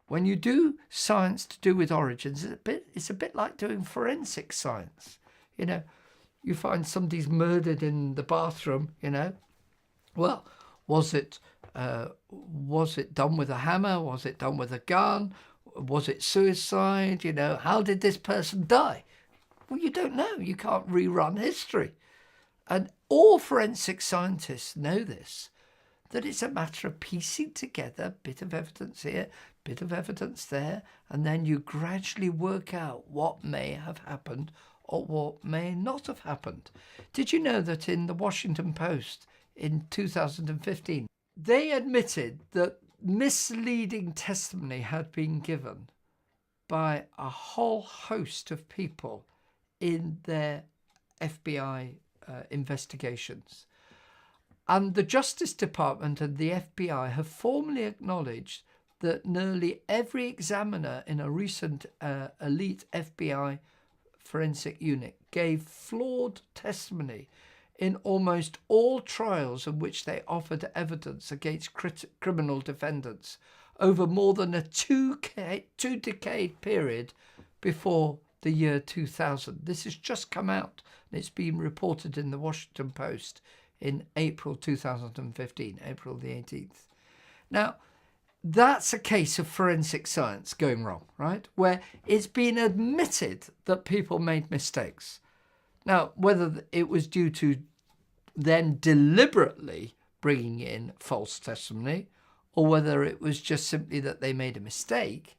When you do science to do with origins, it's a bit like doing forensic science. You know, you find somebody's murdered in the bathroom, you know. Well, was it done with a hammer? Was it done with a gun? Was it suicide? You know, how did this person die? Well, you don't know. You can't rerun history. And all forensic scientists know this, that it's a matter of piecing together a bit of evidence here, bit of evidence there, and then you gradually work out what may have happened or what may not have happened. Did you know that in the Washington Post in 2015, they admitted that misleading testimony had been given by a whole host of people in their FBI investigations? And the Justice Department and the FBI have formally acknowledged that nearly every examiner in a recent elite FBI forensic unit gave flawed testimony in almost all trials in which they offered evidence against criminal defendants over more than a two-decade period before the year 2000. This has just come out, and it's been reported in the Washington Post in April 2015, April the 18th. Now, that's a case of forensic science going wrong, right? Where it's been admitted that people made mistakes. Now, whether it was due to them deliberately bringing in false testimony, or whether it was just simply that they made a mistake,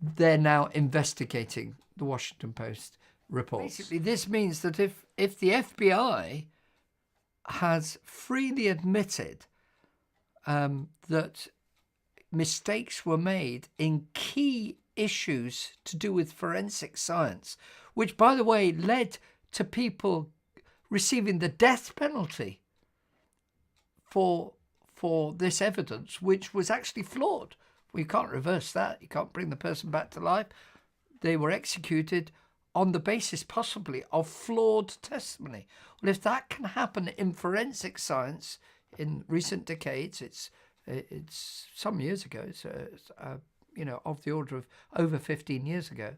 they're now investigating the Washington Post reports. Basically, this means that if the FBI has freely admitted that mistakes were made in key issues to do with forensic science, which, by the way, led to people receiving the death penalty for this evidence, which was actually flawed. Well, you can't reverse that. You can't bring the person back to life. They were executed on the basis possibly of flawed testimony. Well, if that can happen in forensic science in recent decades, it's some years ago, of the order of over 15 years ago.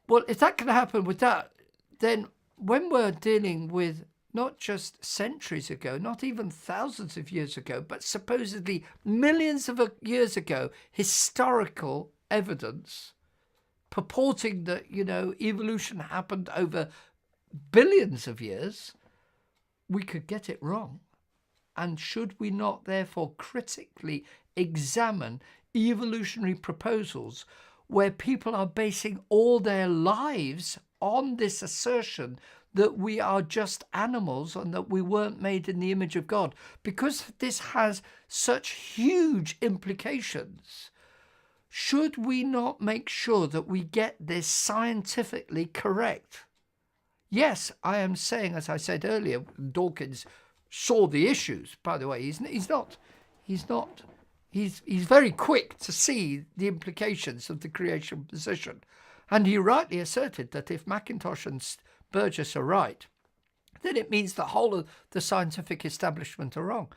Well, if that can happen with that, then when we're dealing with not just centuries ago, not even thousands of years ago, but supposedly millions of years ago, historical evidence purporting that, evolution happened over billions of years, we could get it wrong. And should we not therefore critically examine evolutionary proposals where people are basing all their lives on this assertion that we are just animals and that we weren't made in the image of God? Because this has such huge implications, should we not make sure that we get this scientifically correct? Yes, I am saying, as I said earlier, Dawkins saw the issues. By the way, he's very quick to see the implications of the creation position. And he rightly asserted that if McIntosh and Burgess are right, then it means the whole of the scientific establishment are wrong.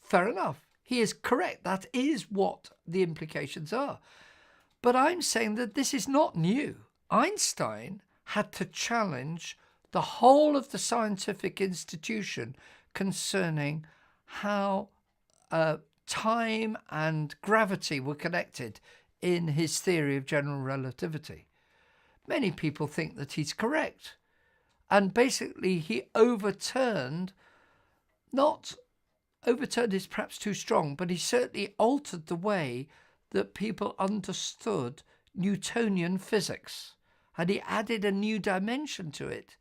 Fair enough. He is correct. That is what the implications are. But I'm saying that this is not new. Einstein had to challenge the whole of the scientific institution concerning how time and gravity were connected in his theory of general relativity. Many people think that he's correct. And basically he overturned is perhaps too strong, but he certainly altered the way that people understood Newtonian physics. And he added a new dimension to it.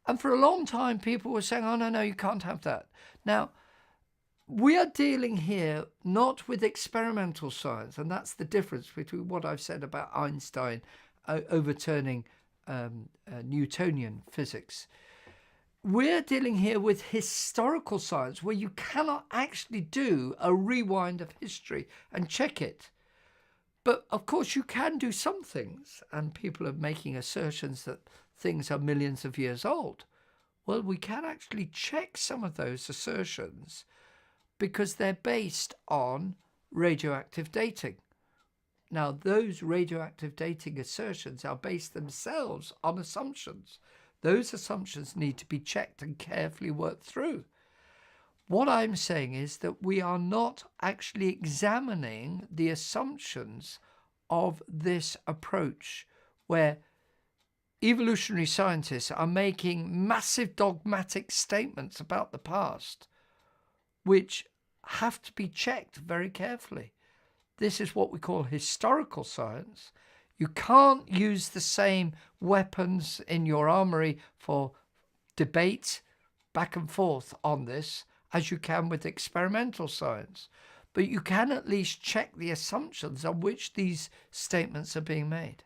And for a long time, people were saying, oh, no, you can't have that. Now, we are dealing here not with experimental science, and that's the difference between what I've said about Einstein overturning Newtonian physics. We're dealing here with historical science where you cannot actually do a rewind of history and check it. But of course you can do some things, and people are making assertions that things are millions of years old. Well, we can actually check some of those assertions because they're based on radioactive dating. Now, those radioactive dating assertions are based themselves on assumptions. Those assumptions need to be checked and carefully worked through. What I'm saying is that we are not actually examining the assumptions of this approach, where evolutionary scientists are making massive dogmatic statements about the past, which have to be checked very carefully. This is what we call historical science. You can't use the same weapons in your armory for debate back and forth on this as you can with experimental science. But you can at least check the assumptions on which these statements are being made.